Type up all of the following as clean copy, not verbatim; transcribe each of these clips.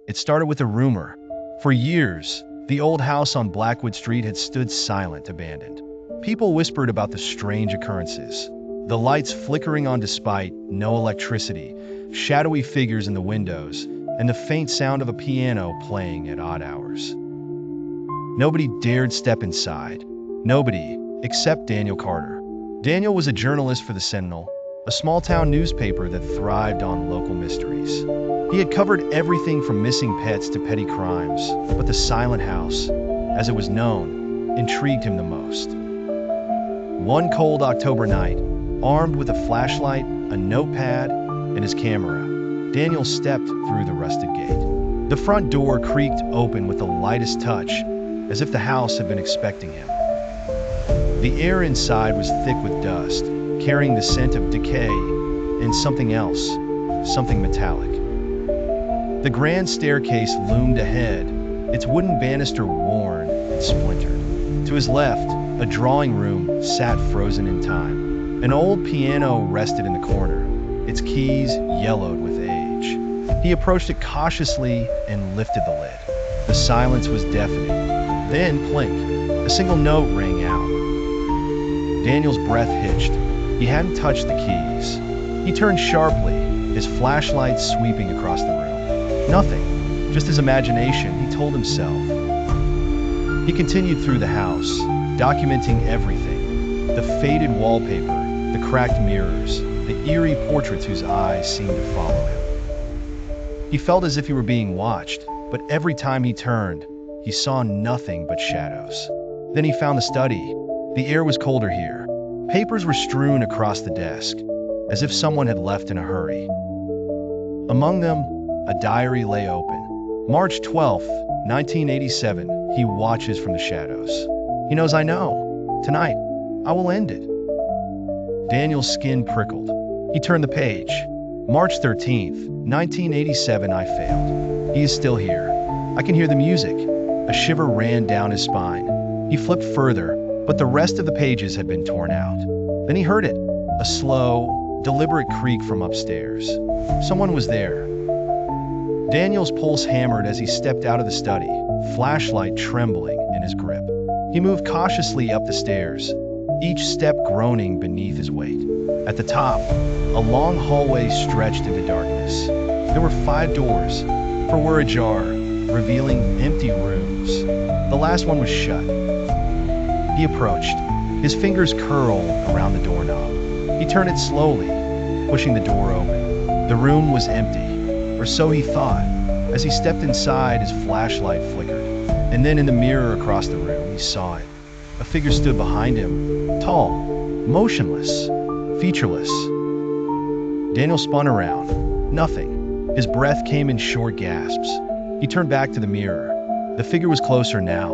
It started with a rumor. For years, the old house on Blackwood Street had stood silent, abandoned. People whispered about the strange occurrences. The lights flickering on despite no electricity, shadowy figures in the windows, and the faint sound of a piano playing at odd hours. Nobody dared step inside. Nobody, except Daniel Carter. Daniel was a journalist for the Sentinel, a small-town newspaper that thrived on local mysteries. He had covered everything from missing pets to petty crimes, but the Silent House, as it was known, intrigued him the most. One cold October night, armed with a flashlight, a notepad, and his camera, Daniel stepped through the rusted gate. The front door creaked open with the lightest touch, as if the house had been expecting him. The air inside was thick with dust, carrying the scent of decay and something else, something metallic. The grand staircase loomed ahead, its wooden banister worn and splintered. To his left, a drawing room sat frozen in time. An old piano rested in the corner, its keys yellowed with age. He approached it cautiously and lifted the lid. The silence was deafening. Then, plink, a single note rang out. Daniel's breath hitched. He hadn't touched the keys. He turned sharply, his flashlight sweeping across the room. Nothing, just his imagination, he told himself. He continued through the house, documenting everything. The faded wallpaper, the cracked mirrors, the eerie portraits whose eyes seemed to follow him. He felt as if he were being watched, but every time he turned, he saw nothing but shadows. Then he found the study. The air was colder here. Papers were strewn across the desk, as if someone had left in a hurry. Among them, a diary lay open. March 12th, 1987, he watches from the shadows. He knows I know. Tonight, I will end it. Daniel's skin prickled. He turned the page. March 13th, 1987, I failed. He is still here. I can hear the music. A shiver ran down his spine. He flipped further, but the rest of the pages had been torn out. Then he heard it, a slow, deliberate creak from upstairs. Someone was there. Daniel's pulse hammered as he stepped out of the study, flashlight trembling in his grip. He moved cautiously up the stairs, each step groaning beneath his weight. At the top, a long hallway stretched into darkness. There were 5 doors, for were ajar, revealing empty rooms. The last one was shut. He approached, his fingers curled around the doorknob. He turned it slowly, pushing the door open. The room was empty, or so he thought. As he stepped inside, his flashlight flickered. And then in the mirror across the room, he saw it. A figure stood behind him, tall, motionless, featureless. Daniel spun around. Nothing. His breath came in short gasps. He turned back to the mirror. The figure was closer now.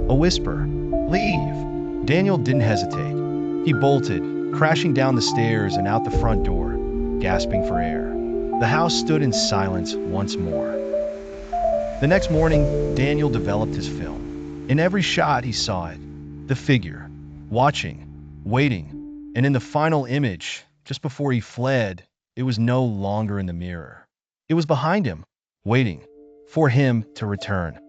A whisper. Leave. Daniel didn't hesitate. He bolted, crashing down the stairs and out the front door, gasping for air. The house stood in silence once more. The next morning, Daniel developed his film. In every shot, he saw it. The figure, watching, waiting, and in the final image, just before he fled, it was no longer in the mirror. It was behind him, waiting for him to return.